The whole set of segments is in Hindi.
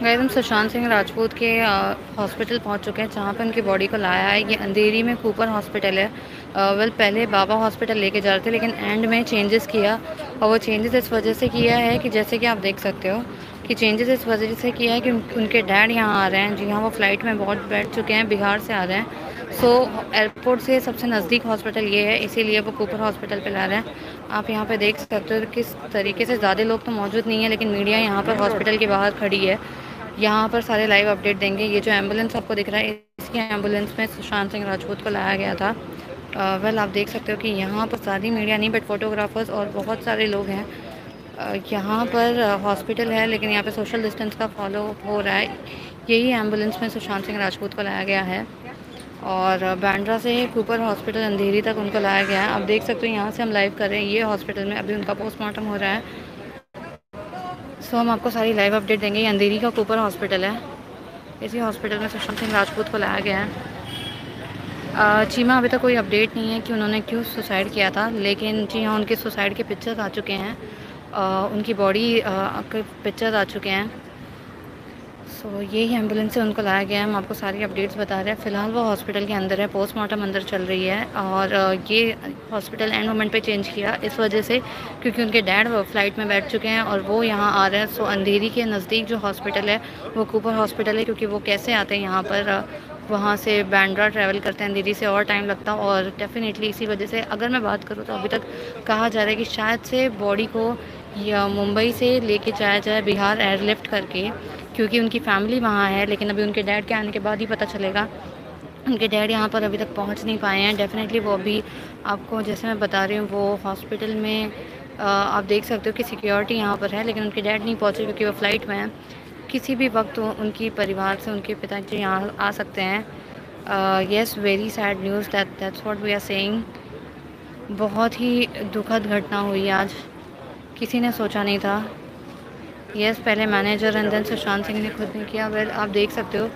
गाइस हम सुशांत सिंह राजपूत के हॉस्पिटल पहुंच चुके हैं जहां पे उनकी बॉडी को लाया है। ये अंधेरी में कूपर हॉस्पिटल है। पहले बाबा हॉस्पिटल लेके जा रहे थे लेकिन एंड में चेंजेस किया। और वो चेंजेस इस वजह से किया है कि जैसे कि आप देख सकते हो कि चेंजेस इस वजह से किया है कि उनके डैड यहाँ आ रहे हैं। जी हाँ, वो फ़्लाइट में बहुत बैठ चुके हैं, बिहार से आ रहे हैं। सो एयरपोर्ट से सबसे नज़दीक हॉस्पिटल ये है, इसीलिए वो कूपर हॉस्पिटल पे ला रहे हैं। आप यहाँ पे देख सकते हो किस तरीके से, ज़्यादा लोग तो मौजूद नहीं है लेकिन मीडिया यहाँ पर हॉस्पिटल के बाहर खड़ी है। यहाँ पर सारे लाइव अपडेट देंगे। ये जो एम्बुलेंस आपको दिख रहा है, इसकी एम्बुलेंस में सुशांत सिंह राजपूत को लाया गया था। आप देख सकते हो कि यहाँ पर सारी मीडिया नहीं बट फोटोग्राफर्स और बहुत सारे लोग हैं। यहाँ पर हॉस्पिटल है लेकिन यहाँ पे सोशल डिस्टेंस का फॉलो हो रहा है। यही एम्बुलेंस में सुशांत सिंह राजपूत को लाया गया है और बांद्रा से कूपर हॉस्पिटल अंधेरी तक उनको लाया गया है। आप देख सकते हो यहाँ से हम लाइव कर रहे हैं। ये हॉस्पिटल में अभी उनका पोस्टमार्टम हो रहा है। हम आपको सारी लाइव अपडेट देंगे। ये अंधेरी का कूपर हॉस्पिटल है। इसी हॉस्पिटल में सुशांत सिंह राजपूत को लाया गया है। चीमा अभी तक कोई अपडेट नहीं है कि उन्होंने क्यों सुसाइड किया था, लेकिन जी हाँ, उनके सुसाइड के पिक्चर्स आ चुके हैं। उनकी बॉडी के पिक्चर्स आ चुके हैं। यही एम्बुलेंस से उनको लाया गया है। हम आपको सारी अपडेट्स बता रहे हैं। फ़िलहाल वो हॉस्पिटल के अंदर है, पोस्टमार्टम अंदर चल रही है। और ये हॉस्पिटल एंड मोमेंट पे चेंज किया इस वजह से क्योंकि उनके डैड फ़्लाइट में बैठ चुके हैं और वो यहाँ आ रहे हैं। अंधेरी के नज़दीक जो हॉस्पिटल है वो कूपर हॉस्पिटल है, क्योंकि वो कैसे आते हैं यहाँ पर, वहाँ से बांद्रा ट्रैवल करते हैं अंधेरी से और टाइम लगता है। और डेफिनेटली इसी वजह से अगर मैं बात करूँ तो अभी तक कहा जा रहा है कि शायद से बॉडी को या मुंबई से लेके जाया जाए बिहार एयरलिफ्ट करके, क्योंकि उनकी फैमिली वहाँ है। लेकिन अभी उनके डैड के आने के बाद ही पता चलेगा। उनके डैड यहाँ पर अभी तक पहुँच नहीं पाए हैं। डेफिनेटली वो अभी, आपको जैसे मैं बता रही हूँ, वो हॉस्पिटल में आप देख सकते हो कि सिक्योरिटी यहाँ पर है लेकिन उनके डैड नहीं पहुँचे क्योंकि वो फ़्लाइट में हैं। किसी भी वक्त उनकी परिवार से उनके पिताजी यहाँ आ सकते हैं। Yes, very sad news, that's what we are saying. बहुत ही दुखद घटना हुई आज, किसी ने सोचा नहीं था। यस, पहले manager and then Sushant Singh ने खुद ने किया। आप देख सकते हो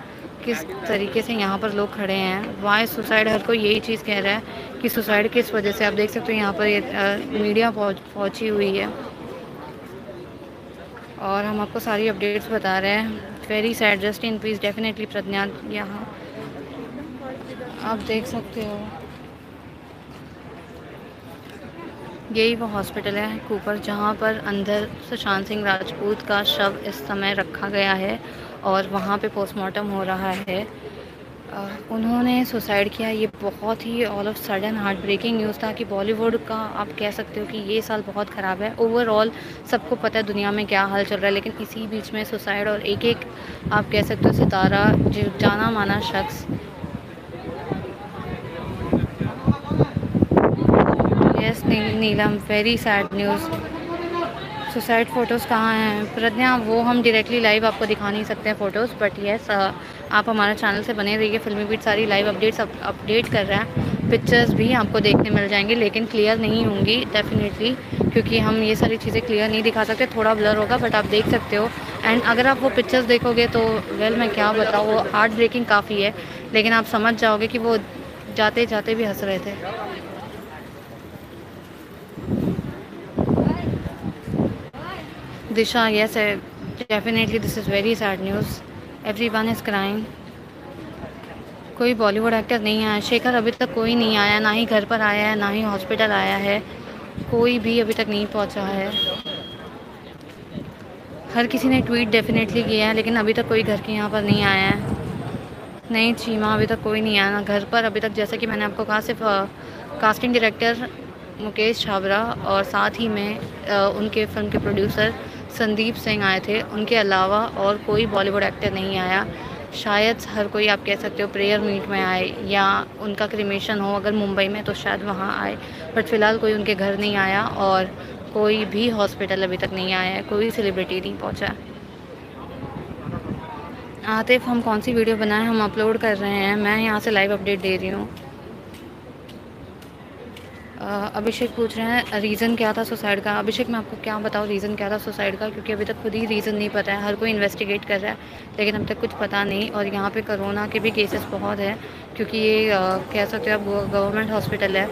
किस तरीके से यहाँ पर लोग खड़े हैं। वाई सुसाइड, हर कोई यही चीज़ कह रहा है कि सुसाइड किस वजह से। आप देख सकते हो यहाँ पर ये मीडिया पहुँची हुई है और हम आपको सारी अपडेट्स बता रहे हैं। Very sad, just in peace, definitely Pragya. यहाँ आप देख सकते हो यही वो हॉस्पिटल है कूपर जहाँ पर अंदर सुशांत सिंह राजपूत का शव इस समय रखा गया है और वहाँ पे पोस्टमार्टम हो रहा है। उन्होंने सुसाइड किया। ये बहुत ही all of sudden heart breaking news था कि बॉलीवुड का आप कह सकते हो कि ये साल बहुत ख़राब है। ओवरऑल सबको पता है दुनिया में क्या हाल चल रहा है, लेकिन इसी बीच में सुसाइड और एक एक आप कह सकते हो सितारा, जो जाना माना शख्स। Yes Neelam, very sad news. Suicide photos कहाँ हैं प्रज्ञा? वो हम डायरेक्टली लाइव आपको दिखा नहीं सकते हैं फ़ोटोज़, बट येस, आप हमारे चैनल से बने रहिए। फिल्मी बीट सारी लाइव अपडेट्स अपडेट कर रहा है। पिक्चर्स भी आपको देखने मिल जाएंगे लेकिन क्लियर नहीं होंगी डेफिनेटली, क्योंकि हम ये सारी चीज़ें क्लियर नहीं दिखा सकते, थोड़ा ब्लर होगा बट आप देख सकते हो। एंड अगर आप वो पिक्चर्स देखोगे तो मैं क्या बताऊँ, वो हार्ट ब्रेकिंग काफ़ी है, लेकिन आप समझ जाओगे कि वो जाते जाते भी हंस रहे थे। दिशा, yes, definitely this is very sad news. Everyone is crying. कोई बॉलीवुड एक्टर नहीं आया। शेखर अभी तक कोई नहीं आया, ना ही घर पर आया है ना ही हॉस्पिटल आया है। कोई भी अभी तक नहीं पहुंचा है। हर किसी ने ट्वीट डेफिनेटली किया है लेकिन अभी तक कोई घर के यहाँ पर नहीं आया है। नहीं चीमा, अभी तक कोई नहीं आया ना घर पर अभी तक। जैसा कि मैंने आपको कहा, सिर्फ कास्टिंग डायरेक्टर मुकेश छाबरा और साथ ही में उनके फिल्म के प्रोड्यूसर संदीप सिंह आए थे। उनके अलावा और कोई बॉलीवुड एक्टर नहीं आया। शायद हर कोई आप कह सकते हो प्रेयर मीट में आए या उनका क्रिमेशन हो अगर मुंबई में तो शायद वहाँ आए, बट फ़िलहाल कोई उनके घर नहीं आया और कोई भी हॉस्पिटल अभी तक नहीं आया है, कोई सेलिब्रिटी नहीं पहुँचा। आतिफ, हम कौन सी वीडियो बनाएं? हम अपलोड कर रहे हैं, मैं यहाँ से लाइव अपडेट दे रही हूँ। अभिषेक पूछ रहे हैं रीज़न क्या था सुसाइड का। अभिषेक, मैं आपको क्या बताऊँ रीज़न क्या था सुसाइड का, क्योंकि अभी तक खुद ही रीज़न नहीं पता है। हर कोई इन्वेस्टिगेट कर रहा है लेकिन अब तक कुछ पता नहीं। और यहाँ पे कोरोना के भी केसेस बहुत हैं, क्योंकि ये कह सकते हो आप गवर्नमेंट हॉस्पिटल है,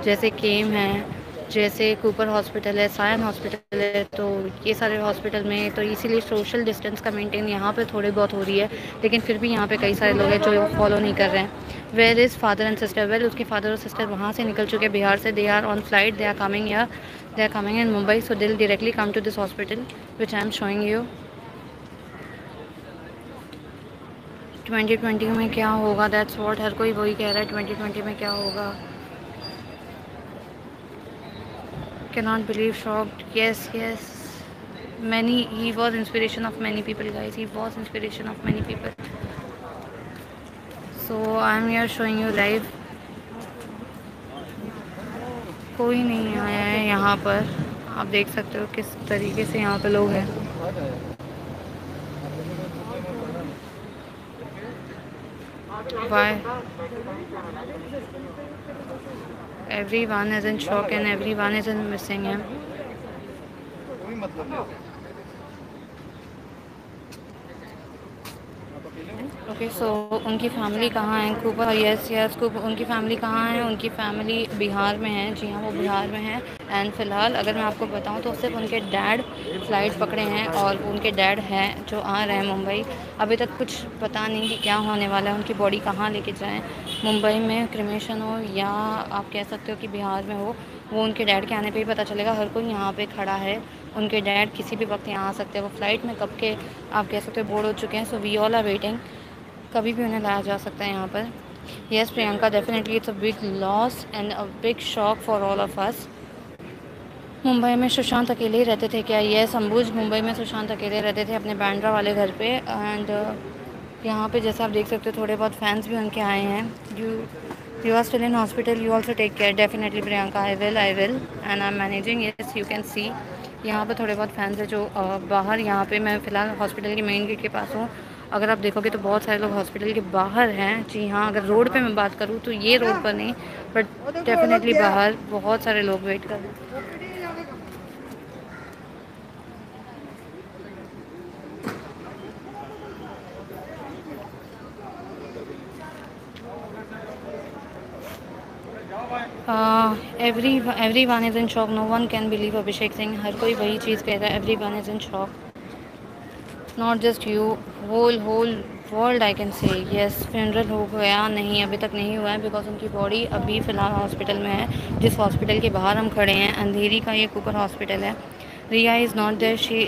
जैसे केम है जैसे कूपर हॉस्पिटल है, सायन हॉस्पिटल है, तो ये सारे हॉस्पिटल में तो इसीलिए सोशल डिस्टेंस का मेंटेन यहाँ पे थोड़ी बहुत हो रही है, लेकिन फिर भी यहाँ पे कई सारे लोग हैं जो फॉलो नहीं कर रहे हैं। Where is father and sister? Well, उसके फादर और सिस्टर वहाँ से निकल चुके हैं बिहार से। They are on flight, they are coming या they are coming in Mumbai, so they will directly come to this hospital which I am showing you. 2020 में क्या होगा, दैट्स वॉट हर कोई वही कह रहा है, 2020 में क्या होगा। Cannot believe, shocked, yes, yes, many, he was inspiration of many people, guys, he was inspiration of many people. So I am here showing you live. कोई नहीं आया है यहाँ पर, आप देख सकते हो किस तरीके से यहाँ पे लोग हैं। Why? Everyone is in shock and everyone is in missing him. Okay, so उनकी फैमिली कहाँ है? कूपर, यस यस, कूपर, उनकी फैमिली कहाँ है? उनकी फैमिली बिहार में है, जी हाँ, वो बिहार में है। एंड फ़िलहाल अगर मैं आपको बताऊँ तो सिर्फ उनके डैड फ़्लाइट पकड़े हैं और उनके डैड हैं जो आ रहे हैं मुंबई। अभी तक कुछ पता नहीं कि क्या होने वाला है, उनकी बॉडी कहाँ लेके जाएँ, मुंबई में क्रिमेशन हो या आप कह सकते हो कि बिहार में हो, वो उनके डैड के आने पे ही पता चलेगा। हर कोई यहाँ पे खड़ा है, उनके डैड किसी भी वक्त यहाँ आ सकते हैं। वो फ़्लाइट में कब के आप कह सकते हो बोर्ड हो चुके हैं, so we all are waiting, कभी भी उन्हें लाया जा सकता है यहाँ पर। Yes Priyanka, definitely it's a big loss and a big shock for all of us. Mumbai में सुशांत अकेले ही रहते थे क्या? यस अंबुज, मुंबई में सुशांत अकेले रहते थे अपने बांद्रा वाले घर पे। एंड यहाँ पे जैसे आप देख सकते हो थोड़े बहुत फैंस भी उनके आए हैं। You are still in hospital, you also take care. Definitely Priyanka, I will and I am managing. Yes you can see यहाँ पर थोड़े बहुत फैंस हैं जो बाहर, यहाँ पे मैं फ़िलहाल हॉस्पिटल के मेन गेट के पास हूँ। अगर आप देखोगे तो बहुत सारे लोग हॉस्पिटल के बाहर हैं, जी हाँ। अगर रोड पे मैं बात करूँ तो ये रोड पर नहीं, बट डेफिनेटली बाहर बहुत सारे लोग वेट कर रहे हैं। Every one is in shock, no one can believe. Abhishek Singh, हर कोई वही चीज़ कह रहा है, every one is in shock, not just you, whole world I can say. Yes, funeral हो गया? नहीं, अभी तक नहीं हुआ है, बिकॉज उनकी बॉडी अभी फ़िलहाल हॉस्पिटल में है, जिस हॉस्पिटल के बाहर हम खड़े हैं, अंधेरी का ये कूपर हॉस्पिटल है। Riya is not there, she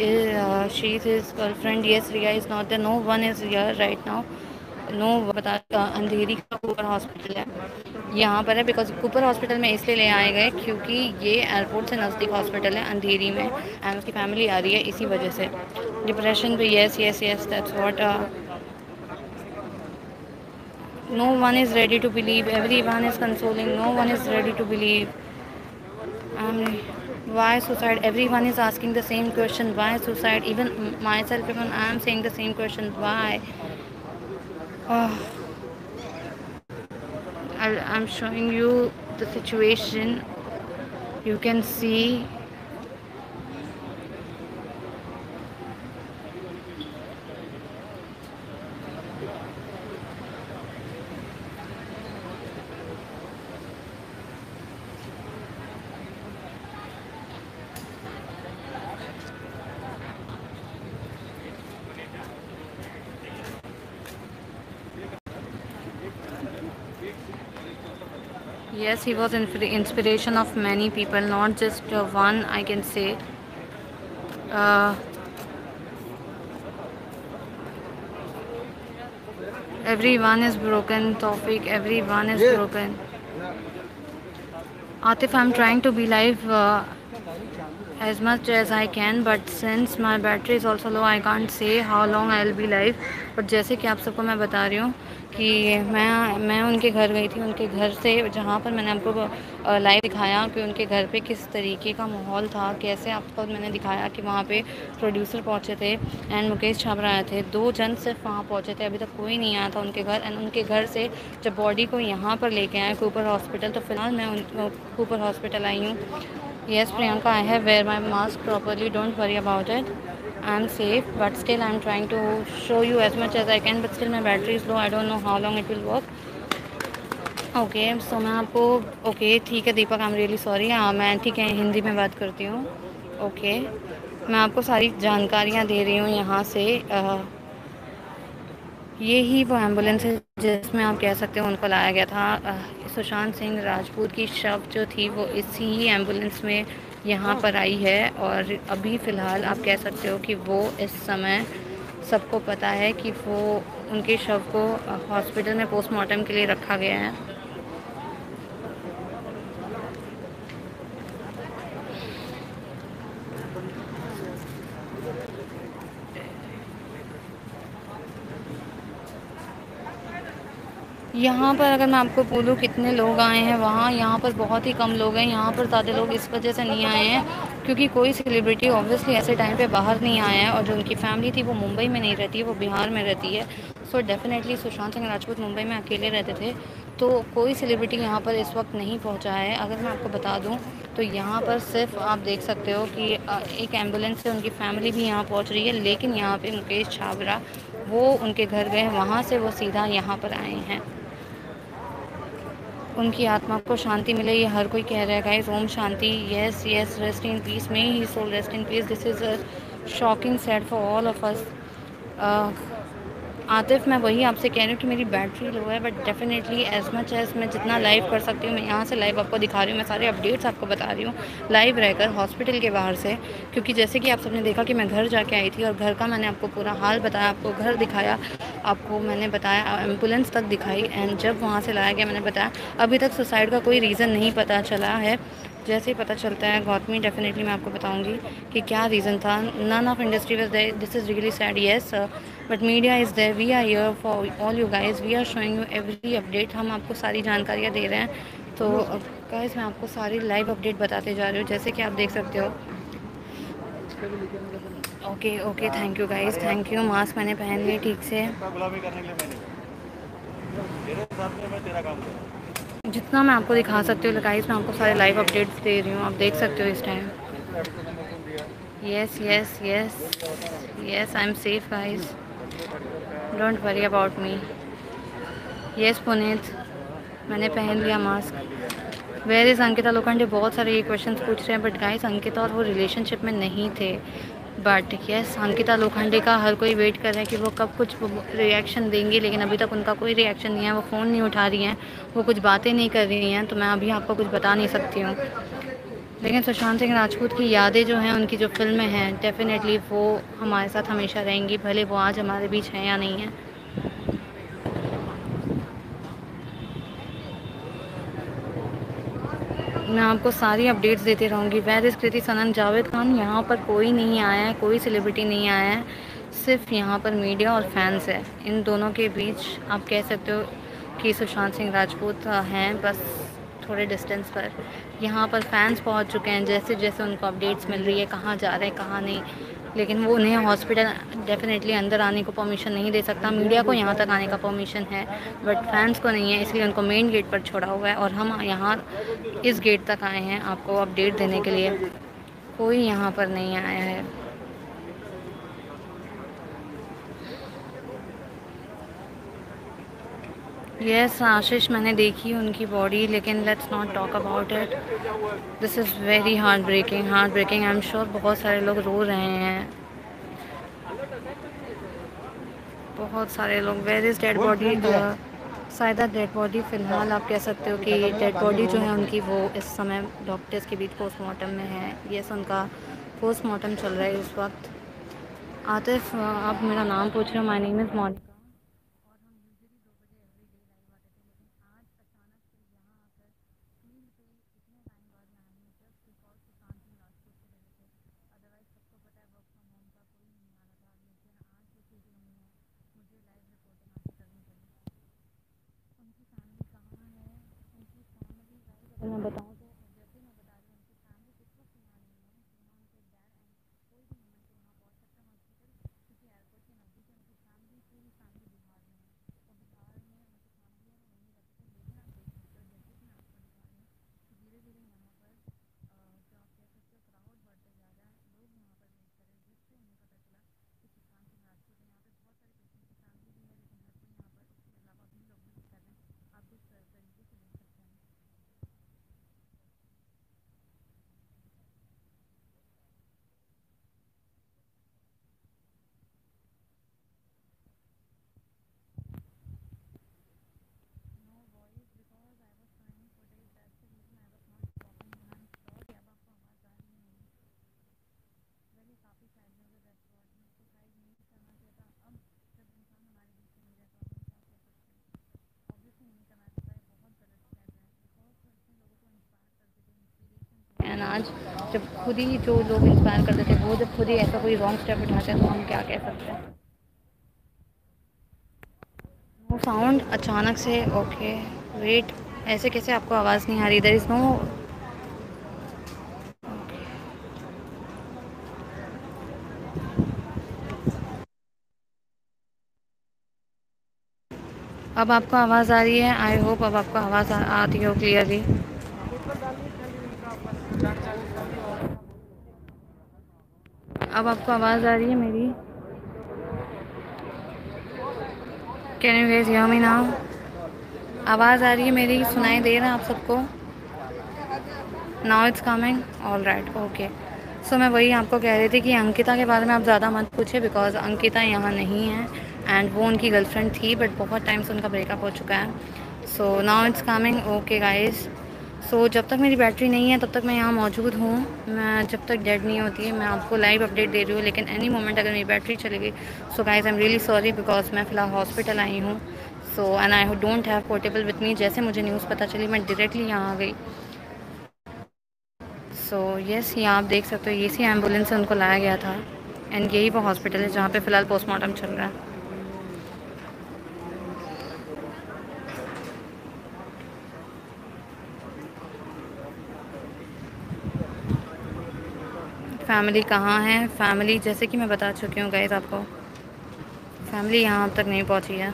is his girlfriend. Yes, Riya is not there, no one is here right now, no. बता, अंधेरी का कूपर हॉस्पिटल है, यहाँ पर है, बिकॉज कूपर हॉस्पिटल में इसलिए ले आए गए क्योंकि ये एयरपोर्ट से नज़दीक हॉस्पिटल है अंधेरी में, एंड उसकी फैमिली आ रही है इसी वजह से। डिप्रेशन पे, yes yes yes, that's what. No one is ready to believe, every one is consoling, no one is ready to believe. Why suicide? Everyone is asking the same question. Why suicide? Even myself, even I am saying the same question. Why? Oh, I'm showing you the situation. You can see. Yes, he was inspiration of many people, not just one, I can say. Uh, everyone is broken, Tawfiq, everyone is broken. Atif, I'm trying to be live as much as I can, but since my battery is also low, I can't say how long I'll be live. but जैसे कि आप सबको मैं बता रही हूँ कि मैं उनके घर गई थी, उनके घर से जहाँ पर मैंने आपको लाइव दिखाया कि उनके घर पे किस तरीके का माहौल था, कैसे आपको मैंने दिखाया कि वहाँ पे प्रोड्यूसर पहुँचे थे एंड मुकेश छाबरा आए थे, 2 जन सिर्फ वहाँ पहुँचे थे, अभी तक कोई नहीं आया था उनके घर। एंड उनके घर से जब बॉडी को यहाँ पर लेके आए कूपर हॉस्पिटल, तो फ़िलहाल मैं कूपर हॉस्पिटल आई हूँ। Yes, Priyanka, I have wear my mask properly. Don't worry about it. I am safe, but still I am trying to show you as much as I can. But still my battery is low. I don't know how long it will work. Okay so मैं आपको ओके ठीक है दीपक, आई एम रियली सॉरी। हाँ मैं ठीक है हिंदी में बात करती हूँ। ओके मैं आपको सारी जानकारियाँ दे रही हूँ यहाँ से। ये ही वो एम्बुलेंस है जिसमें आप कह सकते हो उनको लाया गया था। सुशांत सिंह राजपूत की शव जो थी वो इसी ही एम्बुलेंस में यहाँ पर आई है, और अभी फ़िलहाल आप कह सकते हो कि वो इस समय सबको पता है कि वो उनके शव को हॉस्पिटल में पोस्टमार्टम के लिए रखा गया है। यहाँ पर अगर मैं आपको बोलूँ कितने लोग आए हैं वहाँ, यहाँ पर बहुत ही कम लोग हैं। यहाँ पर ज़्यादा लोग इस वजह से नहीं आए हैं क्योंकि कोई सेलिब्रिटी ऑब्वियसली ऐसे टाइम पे बाहर नहीं आया है, और जो उनकी फैमिली थी वो मुंबई में नहीं रहती है, वो बिहार में रहती है। सो डेफिनेटली सुशांत सिंह राजपूत मुंबई में अकेले रहते थे, तो कोई सेलिब्रिटी यहाँ पर इस वक्त नहीं पहुँचा है। अगर मैं आपको बता दूँ तो यहाँ पर सिर्फ आप देख सकते हो कि एक एम्बुलेंस से उनकी फैमिली भी यहाँ पहुँच रही है, लेकिन यहाँ पे मुकेश छाबड़ा वो उनके घर गए, वहाँ से वो सीधा यहाँ पर आए हैं। उनकी आत्मा को शांति मिले ये हर कोई कह रहा है गाइस। ओम शांति। Yes yes, rest in peace, may he soul rest in peace. This is a shocking sad for all of us. Atif मैं वही आपसे कह रही हूँ कि मेरी बैटरी लो है, but definitely as much as मैं जितना लाइव कर सकती हूँ मैं यहाँ से लाइव आपको दिखा रही हूँ। मैं सारे अपडेट्स आपको बता रही हूँ लाइव रहकर हॉस्पिटल के बाहर से, क्योंकि जैसे कि आप सबने देखा कि मैं घर जाके आई थी और घर का मैंने आपको पूरा हाल बताया, आपको घर दिखाया, आपको मैंने बताया एम्बुलेंस तक दिखाई, एंड जब वहाँ से लाया गया मैंने बताया। अभी तक सुसाइड का कोई रीज़न नहीं पता चला है। जैसे ही पता चलता है गौतमी डेफिनेटली मैं आपको बताऊंगी कि क्या रीज़न था। None of industry was there, this is really sad yes, but media is there, we are here for all you guys, we are showing you every update. हम आपको सारी जानकारियाँ दे रहे हैं। तो गाइज मैं आपको सारी लाइव अपडेट बताते जा रही हूँ, जैसे कि आप देख सकते हो। Okay okay, thank you guys, thank you. Mask मैंने पहन लिया ठीक से। जितना मैं आपको दिखा सकती हूँ गाइस मैं आपको सारे लाइव अपडेट्स दे रही हूँ, आप देख सकते हो इस time. Yes yes yes yes, I am safe guys, don't worry about me. Yes Puneet, मैंने पहन लिया mask. Where is Ankita Lokhande, बहुत सारे ये क्वेश्चंस पूछ रहे हैं, बट गाइस अंकिता और वो रिलेशनशिप में नहीं थे। बट यस अंकिता लोखंडे का हर कोई वेट कर रहा है कि वो कब कुछ रिएक्शन देंगी, लेकिन अभी तक उनका कोई रिएक्शन नहीं है। वो फ़ोन नहीं उठा रही हैं, वो कुछ बातें नहीं कर रही हैं, तो मैं अभी आपको कुछ बता नहीं सकती हूँ। लेकिन सुशांत सिंह राजपूत की यादें जो हैं, उनकी जो फिल्में हैं, डेफिनेटली वो हमारे साथ हमेशा रहेंगी, भले वो आज हमारे बीच हैं या नहीं है। मैं आपको सारी अपडेट्स देती रहूँगी। वैर इज़ कृति सनन, जावेद खान, यहाँ पर कोई नहीं आया है, कोई सेलिब्रिटी नहीं आया है, सिर्फ यहाँ पर मीडिया और फैंस है। इन दोनों के बीच आप कह सकते हो कि सुशांत सिंह राजपूत हैं, बस थोड़े डिस्टेंस पर। यहाँ पर फैंस पहुँच चुके हैं, जैसे जैसे उनको अपडेट्स मिल रही है कहाँ जा रहे हैं कहाँ नहीं, लेकिन वो उन्हें हॉस्पिटल डेफिनेटली अंदर आने को परमिशन नहीं दे सकता। मीडिया को यहाँ तक आने का परमिशन है, बट फैंस को नहीं है, इसलिए उनको मेन गेट पर छोड़ा हुआ है, और हम यहाँ इस गेट तक आए हैं आपको अपडेट देने के लिए। कोई यहाँ पर नहीं आया है। यस आशीष, मैंने देखी उनकी बॉडी, लेकिन let's not talk about it. This is very heartbreaking, heartbreaking. I am sure बहुत सारे लोग रो रहे हैं, बहुत सारे लोग। वेयर इज़ डेड बॉडी, शायद डेड बॉडी फ़िलहाल आप कह सकते हो कि डेड बॉडी जो है उनकी वो इस समय डॉक्टर्स के बीच पोस्टमार्टम में है। यस उनका पोस्टमार्टम चल रहा है इस वक्त। आतिफ आप मेरा नाम पूछ रहे हो, माय नेम इज़ मोनिका। मैं बताऊँ आज जब खुद ही जो लोग इंस्पायर करते थे वो जब खुद ही ऐसा कोई रॉन्ग स्टेप उठाते हैं तो हम क्या कह सकते हैं। वो साउंड अचानक से ओके वेट, ऐसे कैसे आपको आवाज़ नहीं आ रही? There is no. अब आपको आवाज़ आ रही है? आई होप अब आपको आवाज़ आती हो क्लियरली। अब आपको आवाज़ आ रही है मेरी? Can you guys hear me now? आवाज़ आ रही है मेरी? सुनाई दे रहा है आप सबको? Now it's coming all right okay. So मैं वही आपको कह रही थी कि अंकिता के बारे में आप ज़्यादा मत पूछिए बिकॉज अंकिता यहाँ नहीं है एंड वो उनकी गर्लफ्रेंड थी बट बहुत टाइम से उनका ब्रेकअप हो चुका है। So now it's coming okay guys. So जब तक मेरी बैटरी नहीं है तब तक मैं यहाँ मौजूद हूँ। मैं जब तक डेड नहीं होती है मैं आपको लाइव अपडेट दे रही हूँ, लेकिन एनी मोमेंट अगर मेरी बैटरी चली गई so guys I am really sorry because मैं फ़िलहाल हॉस्पिटल आई हूँ। So and I don't have portable with me. जैसे मुझे न्यूज़ पता चली मैं डायरेक्टली यहाँ आ गई। सो यस यहाँ आप देख सकते हो इसी एम्बुलेंस से उनको लाया गया था एंड यही वो हॉस्पिटल है जहाँ पे फ़िलहाल पोस्टमार्टम चल रहा है। फैमिली कहाँ है? फैमिली जैसे कि मैं बता चुकी हूँ गाइस आपको, फैमिली यहाँ अब तक नहीं पहुँची है।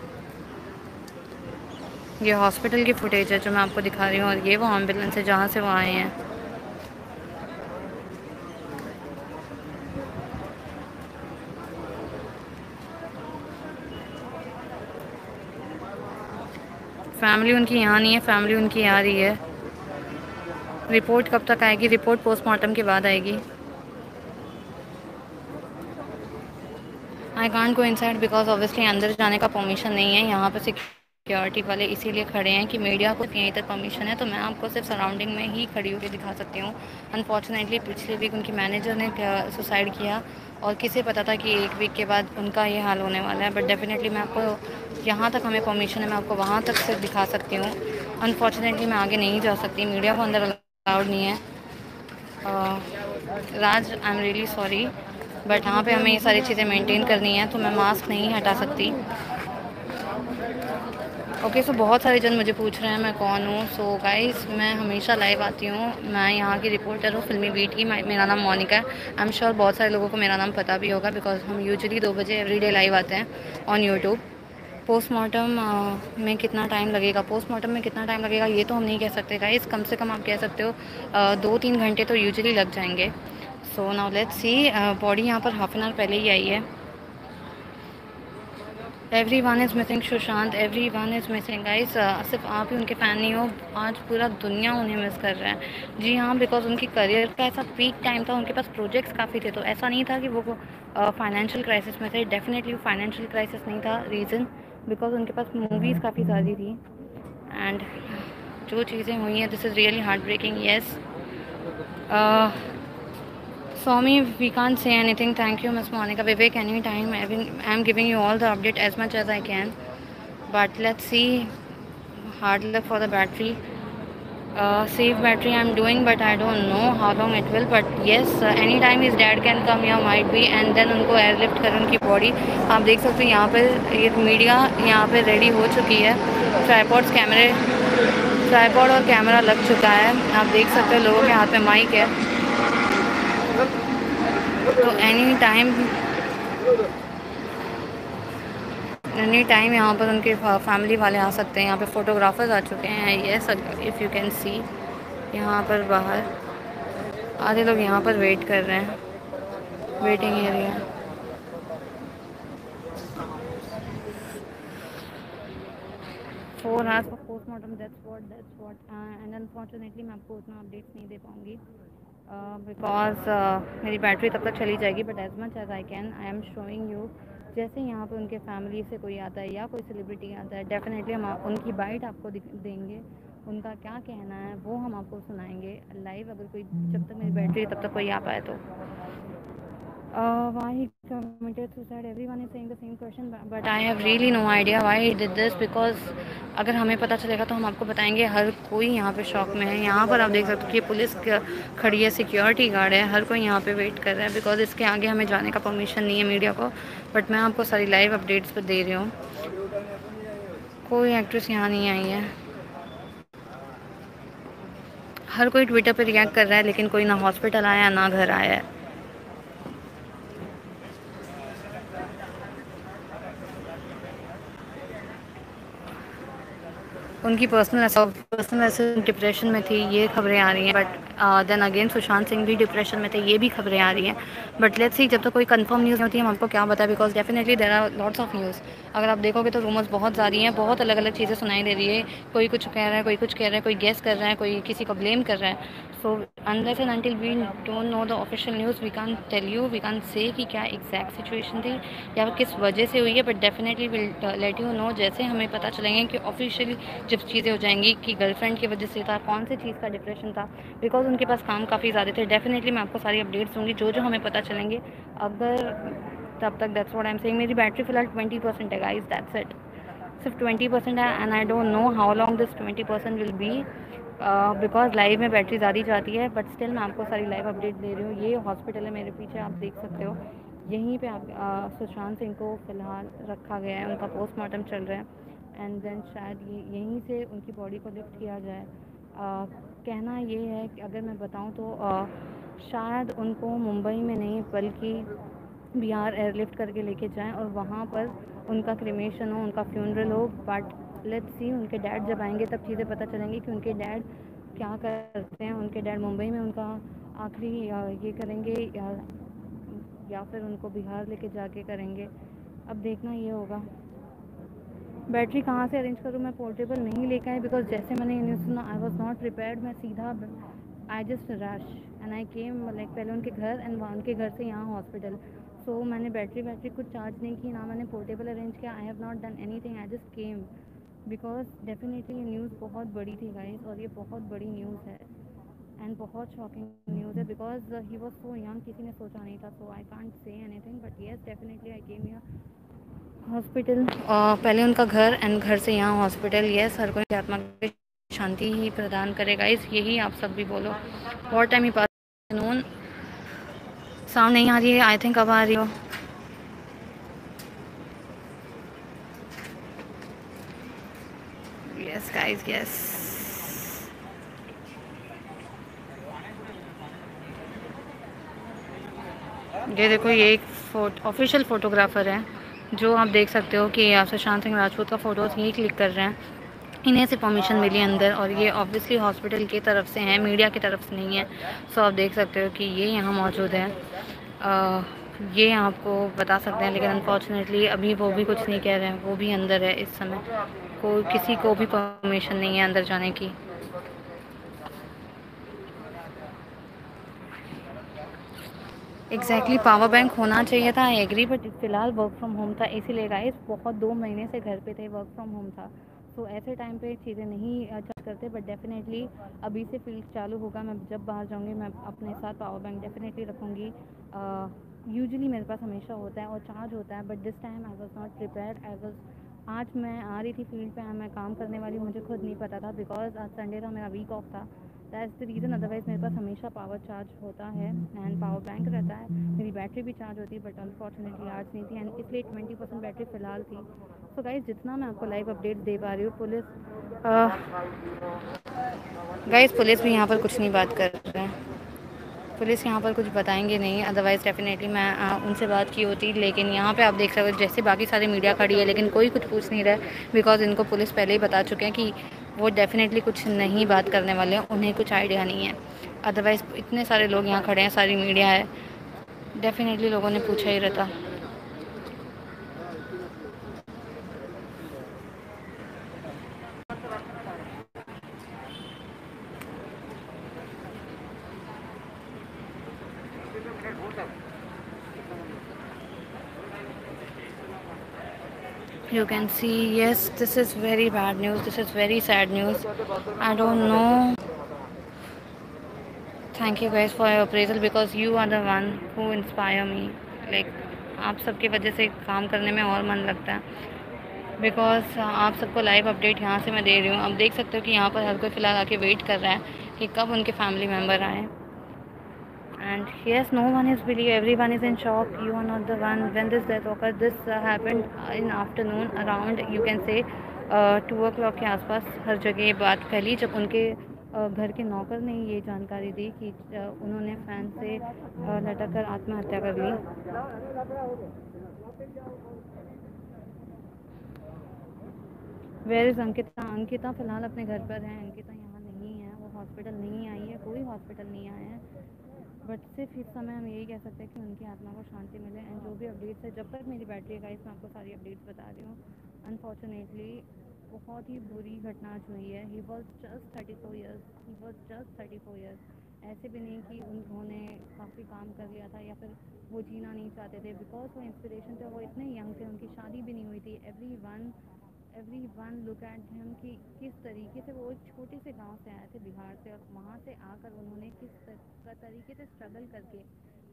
ये हॉस्पिटल की फुटेज है जो मैं आपको दिखा रही हूँ और ये वो एम्बुलेंस है जहाँ से वो आए हैं। फैमिली उनकी यहाँ नहीं है, फैमिली उनकी आ रही है। रिपोर्ट कब तक आएगी? रिपोर्ट पोस्टमार्टम के बाद आएगी। I can't go inside because obviously अंदर जाने का परमिशन नहीं है। यहाँ पर सिक्योरिटी वाले इसीलिए खड़े हैं कि मीडिया को यहीं तक परमिशन है, तो मैं आपको सिर्फ सराउंडिंग में ही खड़ी होकर दिखा सकती हूँ। अनफॉर्चुनेटली पिछले वीक उनकी मैनेजर ने सुसाइड किया और किसे पता था कि एक वीक के बाद उनका ये हाल होने वाला है। बट डेफिनेटली मैं आपको जहाँ तक हमें परमिशन है मैं आपको वहाँ तक सिर्फ दिखा सकती हूँ। अनफॉर्चुनेटली मैं आगे नहीं जा सकती, मीडिया को अंदर अलाउड नहीं है। Raj I am really sorry but यहाँ पे हमें ये सारी चीज़ें मेंटेन करनी है तो मैं मास्क नहीं हटा सकती। ओके सो बहुत सारे जन मुझे पूछ रहे हैं मैं कौन हूँ। सो गाइस मैं हमेशा लाइव आती हूँ, मैं यहाँ की रिपोर्टर हूँ फिल्मी बीट की। मेरा नाम मोनिका है। आई एम श्योर बहुत सारे लोगों को मेरा नाम पता भी होगा बिकॉज हम यूजुअली 2 बजे एवरीडे लाइव आते हैं ऑन यूट्यूब। पोस्टमार्टम में कितना टाइम लगेगा? पोस्टमार्टम में कितना टाइम लगेगा ये तो हम नहीं कह सकते गाइस, कम से कम आप कह सकते हो 2-3 घंटे तो यूजुअली लग जाएंगे। So now let's see. Body यहाँ पर हाफ एन आवर पहले ही आई है। Every one is missing Sushant, every one is missing guys. सिर्फ आप ही उनके फ़ैन नहीं हो, आज पूरा दुनिया उन्हें मिस कर रहा है। जी हाँ बिकॉज उनकी करियर का ऐसा पीक टाइम था, उनके पास प्रोजेक्ट्स काफ़ी थे, तो ऐसा नहीं था कि वो फाइनेंशियल क्राइसिस में थे। डेफिनेटली वो फाइनेंशियल क्राइसिस नहीं था रीज़न, बिकॉज उनके पास मूवीज़ काफ़ी सारी थी एंड जो चीज़ें हुई हैं this is really heartbreaking. Yes Swami, we can't say anything. Thank you, Miss Monica. Vivek, anytime. I'm giving you all the update as much as I can. But let's see. Hard luck for the battery. Save battery I'm doing, but I don't know how long it will. But yes, anytime his dad can come here, might be. And then उनको airlift करें उनकी body. आप देख सकते हो यहाँ पर ये मीडिया यहाँ पे रेडी हो चुकी है। ट्राईपॉड और कैमरा लग चुका है। आप देख सकते हो लोगों के हाथ में माइक है, तो एनी टाइम यहाँ पर उनके फैमिली वाले आ सकते हैं। यहाँ पे फ़ोटोग्राफर्स आ चुके हैं। Yes if you can see यहाँ पर बाहर आधे लोग यहाँ पर वेट कर रहे हैं, waiting area. Four hours of postmortem, that's what and unfortunately मैं आपको उतना अपडेट्स नहीं दे पाऊँगी बिकॉज मेरी बैटरी तब तक चली जाएगी। But as much as I can I am showing you. जैसे यहाँ पे उनके फैमिली से कोई आता है या कोई सेलिब्रिटी आता है डेफिनेटली हम उनकी बाइट आपको देंगे, उनका क्या कहना है वो हम आपको सुनाएंगे लाइव। अगर कोई जब तक मेरी बैटरी तब तक कोई आ पाए तो Why he committed suicide? Everyone is saying the same question, but I have really no idea why he did this. Because अगर हमें पता चलेगा तो हम आपको बताएंगे. हर कोई यहाँ पे शॉक में है. यहाँ पर आप देख सकते हो कि पुलिस खड़ी है, सिक्योरिटी गार्ड है, हर कोई यहाँ पे वेट कर रहा है. बिकॉज इसके आगे हमें जाने का परमिशन नहीं है मीडिया को. बट मैं आपको सारी लाइव अपडेट्स पर दे रही हूँ. कोई एक्ट्रेस यहाँ नहीं आई है. हर कोई ट्विटर पे रिएक्ट कर रहा है, लेकिन कोई ना हॉस्पिटल आया ना घर आया है. उनकी पर्सनल ऐसे डिप्रेशन में थी, ये खबरें आ रही हैं. But then again Sushant Singh भी डिप्रेशन में थे, ये भी खबरें आ रही हैं. बट लेट्स सी, जब तक कोई कंफर्म न्यूज़ नहीं होती हम आपको क्या बताएं. Because definitely there are lots of news. अगर आप देखोगे तो रूमर्स बहुत सारी हैं, बहुत अलग अलग चीज़ें सुनाई दे रही है. कोई कुछ कह रहा है, कोई कुछ कह रहा है, कोई गेस कर रहा है, कोई किसी को ब्लेम कर रहा है. So unless and until we don't know the official news, we can't tell you, we can't say कि क्या एग्जैक्ट सिचुएशन थी या किस वजह से हुई है. But definitely will let you know जैसे हमें पता चलेंगे कि ऑफिशियली जब चीज़ें हो जाएंगी कि गर्लफ्रेंड की वजह से था, कौन सी चीज़ का डिप्रेशन था. बिकॉज उनके पास काम काफ़ी ज़्यादा थे. डेफिनेटली मैं आपको सारी अपडेट्स दूँगी जो जो हमें पता चलेंगे. अगर तब तक that's what I am saying. मेरी बैटरी फ़िलहाल 20% है गाइस, दैट्स इट. सिर्फ 20% है. And I don't know how long this 20% will be. Because live में बैटरी ज़्यादा जाती है. बट स्टिल मैं आपको सारी लाइव अपडेट दे रही हूँ. ये हॉस्पिटल है मेरे पीछे, आप देख सकते हो. यहीं पे आप सुशांत सिंह को फ़िलहाल रखा गया है, उनका पोस्टमार्टम चल रहा है. एंड देन शायद यहीं से उनकी बॉडी को लिफ्ट किया जाए. कहना ये है कि अगर मैं बताऊं तो शायद उनको मुंबई में नहीं बल्कि बिहार एयरलिफ्ट करके लेके जाएं और वहाँ पर उनका क्रिमेशन हो, उनका फ्यूनरल हो. बट लेट्स सी, उनके डैड जब आएंगे तब चीज़ें पता चलेंगी कि उनके डैड क्या करते हैं. उनके डैड मुंबई में उनका आखिरी ये करेंगे या फिर उनको बिहार लेके जाके करेंगे. अब देखना ये होगा. बैटरी कहाँ से अरेंज करूँ? मैं पोर्टेबल नहीं लेकर आई. बिकॉज जैसे मैंने न्यूज़ सुना आई वॉज नॉट प्रिपेयर्ड. मैं सीधा I just rush and I came like पहले उनके घर एंड उनके घर से यहाँ हॉस्पिटल. सो मैंने बैटरी कुछ चार्ज नहीं की, ना मैंने पोर्टेबल अरेंज किया. I have not done any thing, I just came. Because definitely ये न्यूज़ बहुत बड़ी थी गाइस, और ये बहुत बड़ी न्यूज़ है एंड बहुत शॉकिंग न्यूज़ है. Because he was so young, किसी ने सोचा नहीं था. So I can't say anything. But yes, definitely I came here hospital. पहले उनका घर एंड घर से यहाँ हॉस्पिटल. येस, हर कोई आत्मा की शांति ही प्रदान करेगा. इस यही आप सब भी बोलो. What time he pass Noon. Sound नहीं आ रही है आई थिंक. अब आ रही हो? Yes guys, yes. ये देखो, ये एक ऑफिशियल फ़ोटोग्राफ़र है जो आप देख सकते हो कि सुशांत सिंह राजपूत का फ़ोटोज़ यही क्लिक कर रहे हैं. इन्हें से परमिशन मिली अंदर, और ये ऑब्वियसली हॉस्पिटल की तरफ से हैं, मीडिया की तरफ से नहीं है. सो आप देख सकते हो कि ये यहाँ मौजूद है. ये आपको बता सकते हैं, लेकिन अनफॉर्चुनेटली अभी वो भी कुछ नहीं कह रहे हैं. वो भी अंदर है इस समय. किसी को भी परमिशन नहीं है अंदर जाने की. एग्जैक्टली पावर बैंक होना चाहिए था, आई एग्री. बट फ़िलहाल वर्क फ्रॉम होम था, इसीलिए गाइस बहुत 2 महीने से घर पे थे, वर्क फ्रॉम होम था. सो ऐसे टाइम पे चीज़ें नहीं चार्ज करते. बट डेफिनेटली अभी से फील्ड चालू होगा. मैं जब बाहर जाऊँगी मैं अपने साथ पावर बैंक डेफिनेटली रखूँगी. यूजुअली मेरे पास हमेशा होता है और चार्ज होता है. But this time I was not prepared. आज मैं आ रही थी फील्ड पे, मैं काम करने वाली, मुझे खुद नहीं पता था. बिकॉज आज संडे था, मेरा वीक ऑफ था. That's the reason. अदरवाइज़ मेरे पास हमेशा पावर चार्ज होता है एंड पावर बैंक रहता है. मेरी बैटरी भी चार्ज होती है, बट अनफॉर्चुनेटली आज नहीं थी एंड इसलिए 20% बैटरी फ़िलहाल थी. सो गाइस, जितना मैं आपको लाइव अपडेट दे पा रही हूँ. पुलिस भी यहाँ पर कुछ नहीं बात कर रहे हैं. पुलिस यहाँ पर कुछ बताएंगे नहीं. अदरवाइज़ डेफिनेटली मैं उनसे बात की होती. लेकिन यहाँ पे आप देख सकते हो जैसे बाकी सारी मीडिया खड़ी है, लेकिन कोई कुछ पूछ नहीं रहा है. बिकॉज इनको पुलिस पहले ही बता चुके हैं कि वो डेफिनेटली कुछ नहीं बात करने वाले हैं, उन्हें कुछ आइडिया नहीं है. अदरवाइज़ इतने सारे लोग यहाँ खड़े हैं, सारी मीडिया है, डेफिनेटली लोगों ने पूछा ही रहता. You can see, yes, this is very bad news. This is very sad news. I don't know. Thank you guys for your appraisal because you are the one who inspire me. Like आप सबकी वजह से काम करने में और मन लगता है, बिकॉज आप सबको लाइव अपडेट यहाँ से मैं दे रही हूँ। आप देख सकते हो कि यहाँ पर हर कोई फ़िलहाल आके वेट कर रहा है कि कब उनके फैमिली मेम्बर आए। And yes, no one is believe, everyone is in shock. You are not the one. When this death occurred, this happened in afternoon around, you can say 2 o'clock के आसपास। हर जगह ये बात फैली जब उनके घर के नौकर ने ये जानकारी दी कि उन्होंने फैन से लटक कर आत्महत्या कर ली। Where is Ankita? अंकिता फ़िलहाल अपने घर पर है। अंकिता यहाँ नहीं है, वो हॉस्पिटल नहीं आई है, कोई हॉस्पिटल नहीं आया है। बट सिर्फ इस समय हम यही कह सकते हैं कि उनकी आत्मा को शांति मिले। एंड जो भी अपडेट्स है, जब तक मेरी बैटरी का इसमें आपको सारी अपडेट्स बता रही हूँ। अनफॉर्चुनेटली बहुत ही बुरी घटना आज हुई है। He was just 34 years, he was just 34 years. ऐसे भी नहीं कि उन्होंने काफ़ी काम कर लिया था या फिर वो जीना नहीं चाहते थे, बिकॉज वो इंस्पिरेशन थे। वो इतने यंग थे, उनकी शादी भी नहीं हुई थी। Every one look at him कि किस तरीके से वो एक छोटे से गांव से आए थे बिहार से, और वहाँ से आकर उन्होंने किस तरीके से स्ट्रगल करके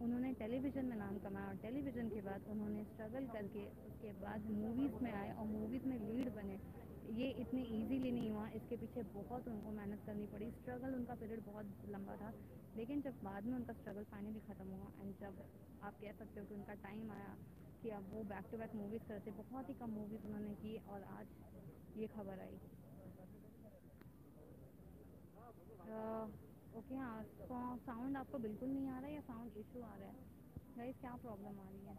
उन्होंने टेलीविज़न में नाम कमाया, और टेलीविज़न के बाद उन्होंने स्ट्रगल करके उसके बाद मूवीज़ में आए और मूवीज़ में लीड बने। ये इतने इजीली नहीं हुआ, इसके पीछे बहुत उनको मेहनत करनी पड़ी। स्ट्रगल उनका पीरियड बहुत लंबा था, लेकिन जब बाद में उनका स्ट्रगल फाइनली ख़त्म हुआ एंड जब आप कह सकते हो कि उनका टाइम आया कि अब वो बैक टू बैक मूवीज़ करते, बहुत ही कम मूवीज़ उन्होंने की, और आज ये खबर आई। ओके, हाँ, साउंड आपको बिल्कुल नहीं आ रहा है या साउंड इशू आ रहा है? गाइस, क्या प्रॉब्लम आ रही है?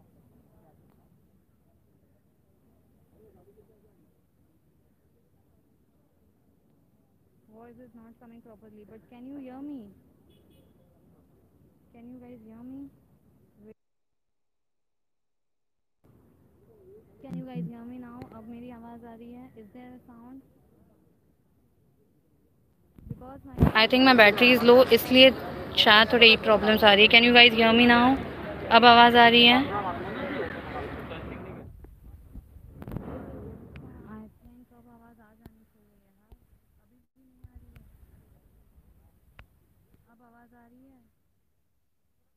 Voice is not coming properly, but can you hear me? Can you guys hear me? Can you guys hear me now? अब मेरी आवाज़ आ रही है? Is there a sound? Because I think my battery is low, इसलिए शायद थोड़ी प्रॉब्लम्स आ रही है। Can you guys hear me now? अब आवाज़ आ रही है? आई थिंक अब आवाज़ आ जानी चाहिए यार, अभी भी नहीं आ रही है। अब आवाज़ आ रही है?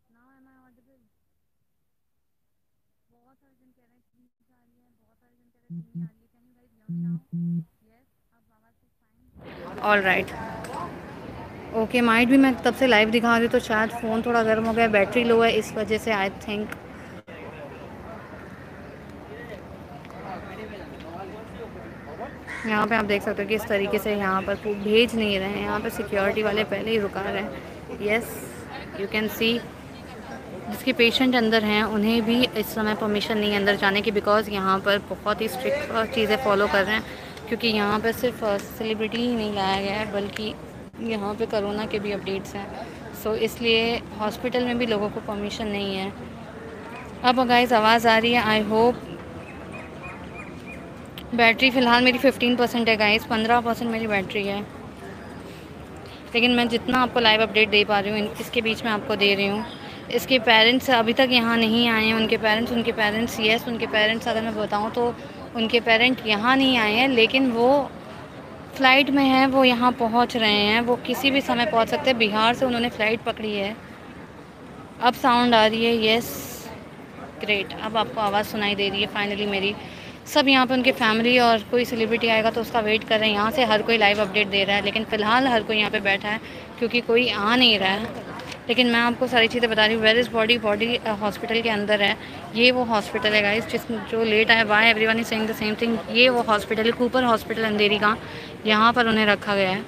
Now am I audible? बहुत सारे जन कह रहे हैं कि नहीं आ रही है, बहुत सारे जन कह रहे हैं कि नहीं आ रही है। Can you guys hear me now? Yes, अब आवाज़ is fine. All right, okay. Might भी मैं तब से लाइव दिखा रही हूँ, तो शायद फ़ोन थोड़ा गर्म हो गया, बैटरी लो है, इस वजह से आई थिंक। यहाँ पे आप देख सकते हो कि इस तरीके से यहाँ पर भेज नहीं रहे हैं, यहाँ पर सिक्योरिटी वाले पहले ही रुका रहे हैं। येस, यू कैन सी जिसके पेशेंट अंदर हैं उन्हें भी इस समय परमिशन नहीं है अंदर जाने की, बिकॉज़ यहाँ पर बहुत ही स्ट्रिक्ट चीज़ें फॉलो कर रहे हैं, क्योंकि यहाँ पर सिर्फ सेलिब्रिटी ही नहीं लाया गया है, बल्कि यहाँ पे कोरोना के भी अपडेट्स हैं। सो इसलिए हॉस्पिटल में भी लोगों को परमिशन नहीं है। अब गाइस आवाज़ आ रही है? I hope. बैटरी फ़िलहाल मेरी 15% है गाइस, 15% मेरी बैटरी है, लेकिन मैं जितना आपको लाइव अपडेट दे पा रही हूँ इसके बीच में आपको दे रही हूँ। इसके पेरेंट्स अभी तक यहाँ नहीं आए हैं। उनके पेरेंट्स यस, उनके पेरेंट्स अगर मैं बताऊँ तो उनके पेरेंट यहाँ नहीं आए हैं, लेकिन वो फ़्लाइट में हैं, वो यहाँ पहुँच रहे हैं, वो किसी भी समय पहुँच सकते हैं। बिहार से उन्होंने फ़्लाइट पकड़ी है। अब साउंड आ रही है? यस, ग्रेट, अब आपको आवाज़ सुनाई दे रही है फाइनली मेरी। सब यहाँ पे उनके फैमिली और कोई सेलिब्रिटी आएगा तो उसका वेट कर रहे हैं। यहाँ से हर कोई लाइव अपडेट दे रहा है, लेकिन फ़िलहाल हर कोई यहाँ पे बैठा है क्योंकि कोई आ नहीं रहा है। लेकिन मैं आपको सारी चीज़ें बता रही हूँ। Where is body? Body hospital के अंदर है। ये वो हॉस्पिटल है गाइस जो लेट आया। Why everyone is saying the same thing. ये वो हॉस्पिटल है, कूपर हॉस्पिटल अंधेरी का। यहाँ पर उन्हें रखा गया है,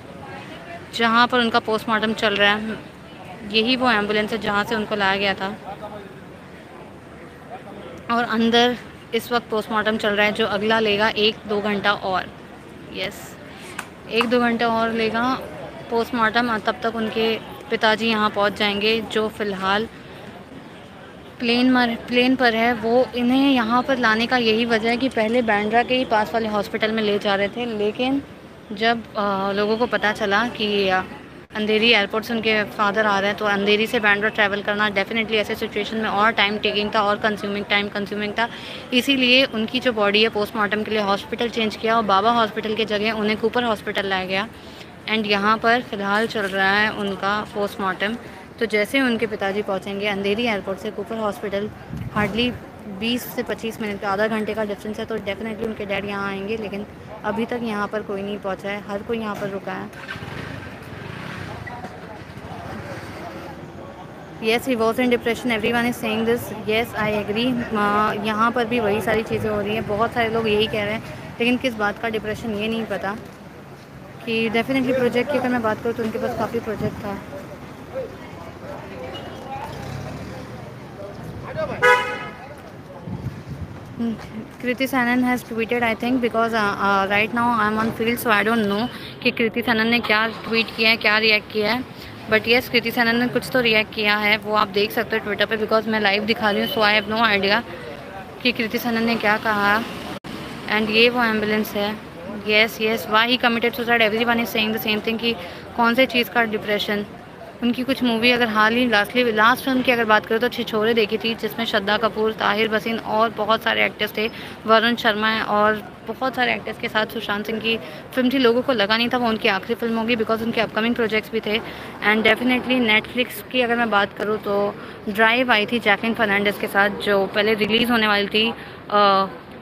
जहाँ पर उनका पोस्टमार्टम चल रहा है। यही वो एम्बुलेंस है जहाँ से उनको लाया गया था, और अंदर इस वक्त पोस्टमार्टम चल रहा है, जो अगला लेगा 1-2 घंटा और। यस, 1-2 घंटा और लेगा पोस्टमार्टम, तब तक उनके पिताजी यहाँ पहुँच जाएंगे, जो फ़िलहाल प्लेन पर है। वो इन्हें यहाँ पर लाने का यही वजह है कि पहले बांद्रा के ही पास वाले हॉस्पिटल में ले जा रहे थे, लेकिन जब लोगों को पता चला कि अंधेरी एयरपोर्ट से उनके फादर आ रहे हैं, तो अंधेरी से बांद्रा ट्रैवल करना डेफिनेटली ऐसे सिचुएशन में और टाइम टेकिंग था और टाइम कंज्यूमिंग था। इसीलिए उनकी जो बॉडी है पोस्टमार्टम के लिए हॉस्पिटल चेंज किया, और बाबा हॉस्पिटल की जगह उन्हें कूपर हॉस्पिटल लाया गया। एंड यहाँ पर फ़िलहाल चल रहा है उनका पोस्टमार्टम। तो जैसे ही उनके पिताजी पहुंचेंगे अंधेरी एयरपोर्ट से कूपर हॉस्पिटल, हार्डली 20 से 25 मिनट का, आधा घंटे का डिस्टेंस है, तो डेफिनेटली उनके डैड यहाँ आएंगे। लेकिन अभी तक यहाँ पर कोई नहीं पहुँचा है, हर कोई यहाँ पर रुका है। Yes, he was in depression, every one is saying this, yes I agree. यहाँ पर भी वही सारी चीज़ें हो रही हैं, बहुत सारे लोग यही कह रहे हैं, लेकिन किस बात का डिप्रेशन ये नहीं पता। कि डेफिनेटली प्रोजेक्ट की अगर मैं बात करूँ तो उनके पास काफ़ी प्रोजेक्ट था। Kriti Sanon has tweeted, I think, because right now I am on field, so I don't know कि कृति सैनन ने क्या ट्वीट किया है, क्या रिएक्ट किया है। बट येस, कृति सैनन ने कुछ तो रिएक्ट किया है, वो आप देख सकते हो ट्विटर पे, बिकॉज मैं लाइव दिखा रही हूँ, सो आई हैव नो आइडिया कि कृति सैनन ने क्या कहा। एंड ये वो एम्बुलेंस है। Yes yes, why he committed suicide, every one is saying the same thing कि कौन से चीज़ का डिप्रेशन। उनकी कुछ मूवी अगर हाल ही लास्ट फिल्म की अगर बात करें तो छिछोरे देखी थी, जिसमें श्रद्धा कपूर, ताहिर बसीन और बहुत सारे एक्टर्स थे, वरुण शर्मा और बहुत सारे एक्टर्स के साथ सुशांत सिंह की फिल्म थी। लोगों को लगा नहीं था वो उनकी आखिरी फिल्म होगी, बिकॉज उनके अपकमिंग प्रोजेक्ट्स भी थे। एंड डेफिनेटली नेटफ्लिक्स की अगर मैं बात करूँ तो ड्राइव आई थी जैकलिन फर्नांडिस के साथ, जो पहले रिलीज़ होने वाली थी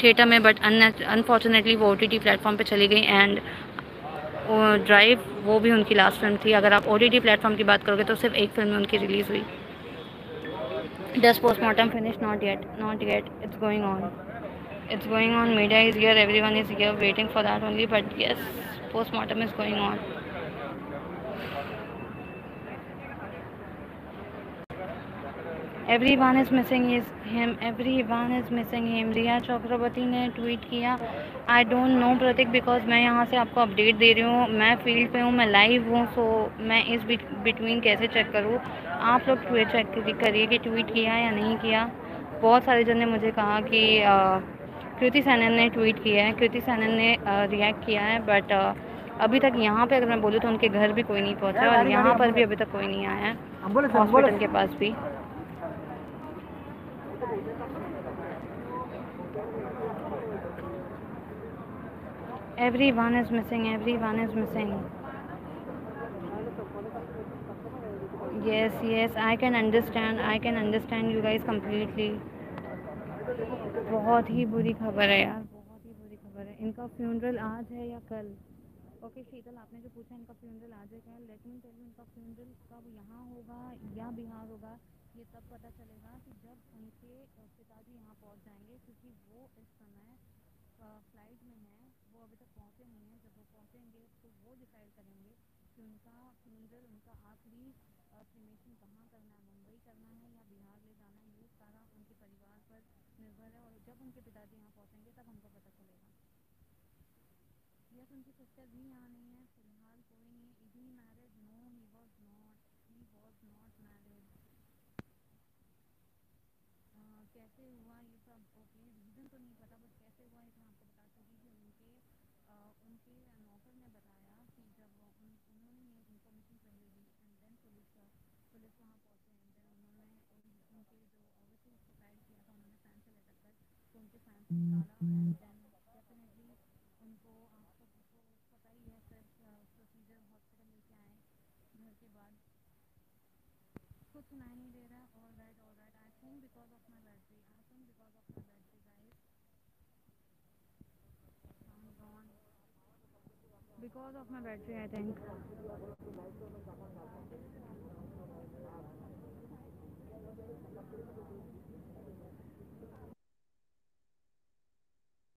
थिएटर में, बट अनफॉर्चुनेटली वो OTT प्लेटफॉर्म पे चली गई। एंड ड्राइव वो भी उनकी लास्ट फिल्म थी। अगर आप OTT प्लेटफॉर्म की बात करोगे तो सिर्फ एक फिल्म उनकी रिलीज़ हुई। Does postmortem finish? Not yet, not yet, it's going on, it's going on. Media is here, everyone is here waiting for that only, but yes, postmortem is going on. Everyone is missing him, everyone is missing him. Riya Chakraborty ने ट्वीट किया, I don't know Prateek, because मैं यहाँ से आपको अपडेट दे रही हूँ, मैं फील्ड पे हूँ, मैं लाइव हूँ, सो मैं इस बिटवीन कैसे चेक करूँ। आप लोग ट्वीट चेक करिए कि ट्वीट किया या नहीं किया। बहुत सारे जन ने मुझे कहा कि कृति सैनन ने ट्वीट किया है, कृति सैनन ने रिएक्ट किया है, बट अभी तक यहाँ पे अगर मैं बोलूँ तो उनके घर भी कोई नहीं पहुँचा है, और यहाँ पर भी अभी तक कोई नहीं आया है हॉस्पिटल के पास भी। Everyone is missing, everyone is missing. Yes, yes, I can understand you guys completely. बहुत ही बुरी खबर है यार, बहुत ही बुरी खबर है। इनका फ्यूनरल आज है या कल? ओके शीतल, आपने जो पूछा इनका फ्यूनरल आज है क्या, लेट मी टेल यू, इनका फ्यूनरल कब यहाँ होगा या बिहार होगा, ये तब पता चलेगा कि जब उनके पिताजी यहाँ पहुँच जाएंगे, क्योंकि वो इस समय फ्लाइट में है, वो अभी तक पहुँचे नहीं हैं। जब वो पहुँचेंगे तो वो डिसाइड करेंगे कि उनका फ्यूनरल, उनका आखिरी क्रिमेशन कहाँ करना है, मुंबई करना है या बिहार ले जाना है। ये सारा उनके परिवार पर निर्भर है, और जब उनके पिताजी यहाँ पहुँचेंगे तब हमको पता चलेगा। यस, उनकी सिस्टर भी यहाँ नहीं है फिलहाल, कोई नहीं। Is he married? No, he was not, he was not married. कैसे हुआ ये सब? ओके, रीज़न तो नहीं पता, बट कैसे हुआ ये तो मैं आपको बता सकती कि उनके नौकर ने बताया कि जब उन्होंने ये इन्फॉर्मेशन पहले दी, एंड देन पुलिस वहाँ पहुँचे, एंड देन उन्होंने उनके जो ऑब्वियसली सुसाइड किया था, उन्होंने फैन से लटक कर तो उनके फैन से निकाला, एंड देन डेफिनेटली उनको, आप सबको पता ही है, फिर प्रोसीजर हॉस्पिटल लेके आए घर के बाद। कुछ सुनाई नहीं दे रहा है। All right, I think because of my battery, I think because of my battery guys, because of my battery I think.